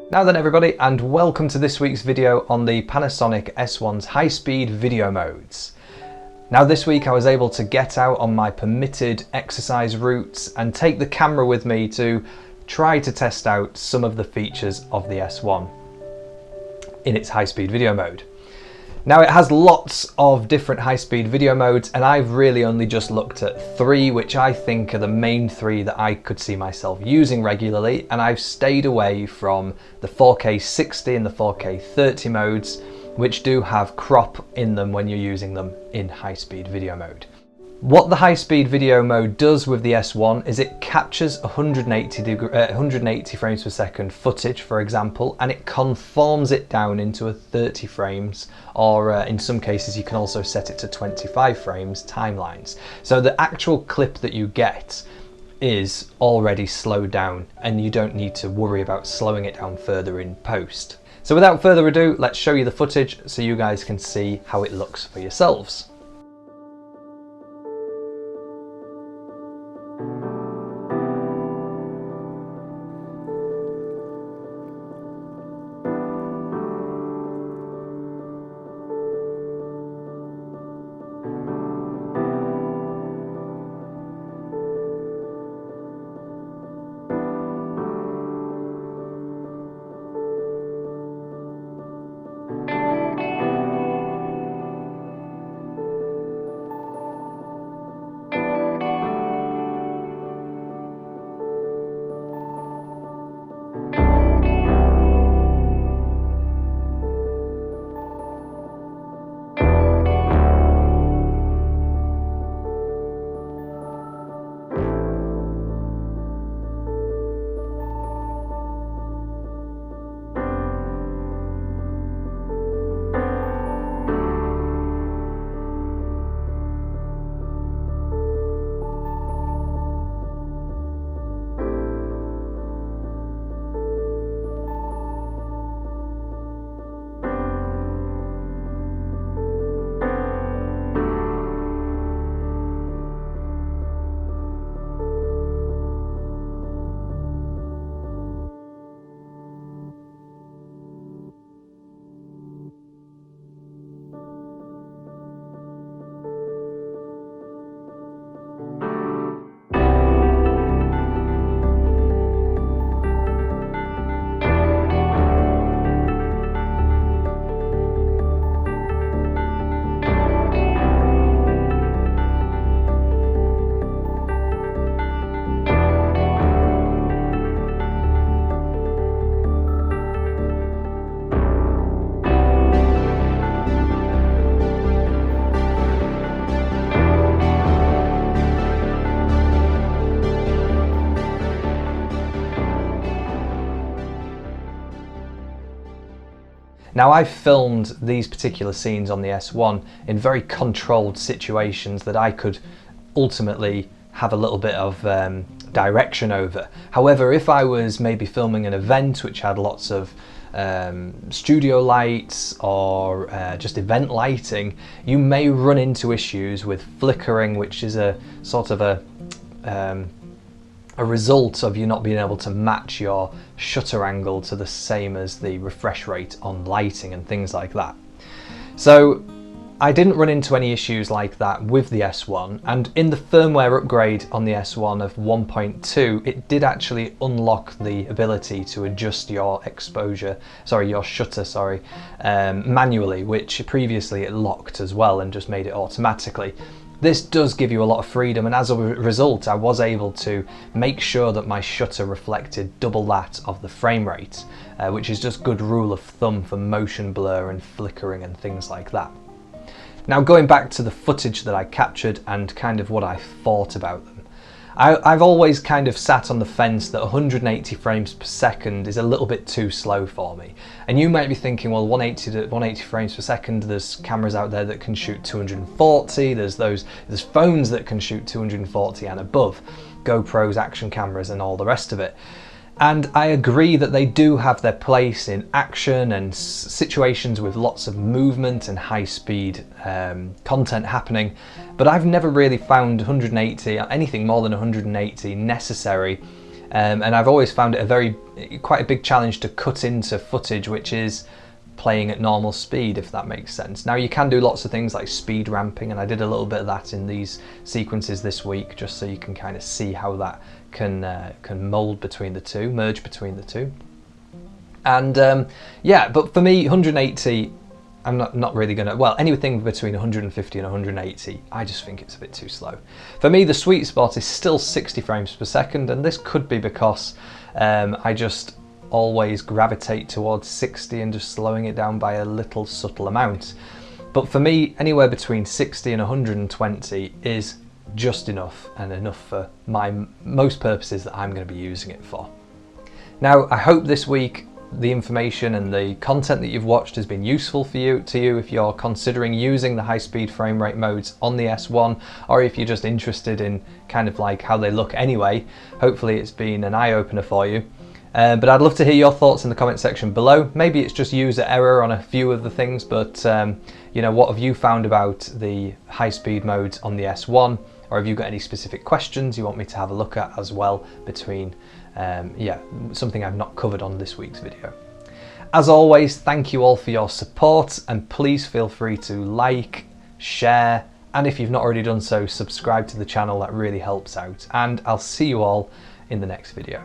Now then everybody, and welcome to this week's video on the Panasonic S1's high-speed video modes. Now this week I was able to get out on my permitted exercise routes and take the camera with me to try to test out some of the features of the S1 in its high-speed video mode. Now it has lots of different high-speed video modes, and I've really only just looked at 3, which I think are the main 3 that I could see myself using regularly, and I've stayed away from the 4K 60 and the 4K 30 modes, which do have crop in them when you're using them in high-speed video mode. What the high-speed video mode does with the S1 is it captures 180 frames per second footage, for example, and it conforms it down into a 30 frames, or in some cases you can also set it to 25 frames timelines. So the actual clip that you get is already slowed down, and you don't need to worry about slowing it down further in post. So without further ado, let's show you the footage so you guys can see how it looks for yourselves. Now I've filmed these particular scenes on the S1 in very controlled situations that I could ultimately have a little bit of direction over. However, if I was maybe filming an event which had lots of studio lights or just event lighting, you may run into issues with flickering, which is a sort of a result of you not being able to match your shutter angle to the same as the refresh rate on lighting and things like that. So I didn't run into any issues like that with the S1, and in the firmware upgrade on the S1 of 1.2, it did actually unlock the ability to adjust your shutter manually, which previously it locked as well and just made it automatically. This does give you a lot of freedom, and as a result I was able to make sure that my shutter reflected double that of the frame rate, which is just good rule of thumb for motion blur and flickering and things like that. Now, going back to the footage that I captured and kind of what I thought about them, I've always kind of sat on the fence that 180 frames per second is a little bit too slow for me. And you might be thinking, well, 180 frames per second, there's cameras out there that can shoot 240, there's phones that can shoot 240 and above, GoPros, action cameras and all the rest of it. And I agree that they do have their place in action and situations with lots of movement and high-speed content happening, but I've never really found 180, anything more than 180 necessary, and I've always found it quite a big challenge to cut into footage which is playing at normal speed, if that makes sense. Now you can do lots of things like speed ramping, and I did a little bit of that in these sequences this week, just so you can kind of see how that can mold between the two, merge between the two. And yeah, but for me, 180, I'm not really gonna, well, anything between 150 and 180, I just think it's a bit too slow. For me, the sweet spot is still 60 frames per second, and this could be because I just always gravitate towards 60 and just slowing it down by a little subtle amount. But for me, anywhere between 60 and 120 is just enough, and enough for most purposes that I'm going to be using it for. Now, I hope this week the information and the content that you've watched has been useful to you if you're considering using the high-speed frame rate modes on the S1, or if you're just interested in kind of like how they look anyway. Hopefully it's been an eye-opener for you. But I'd love to hear your thoughts in the comment section below. Maybe it's just user error on a few of the things, but you know, what have you found about the high-speed modes on the S1? Or have you got any specific questions you want me to have a look at as well between, yeah, something I've not covered on this week's video. As always, thank you all for your support, and please feel free to like, share, and if you've not already done so, subscribe to the channel. That really helps out. And I'll see you all in the next video.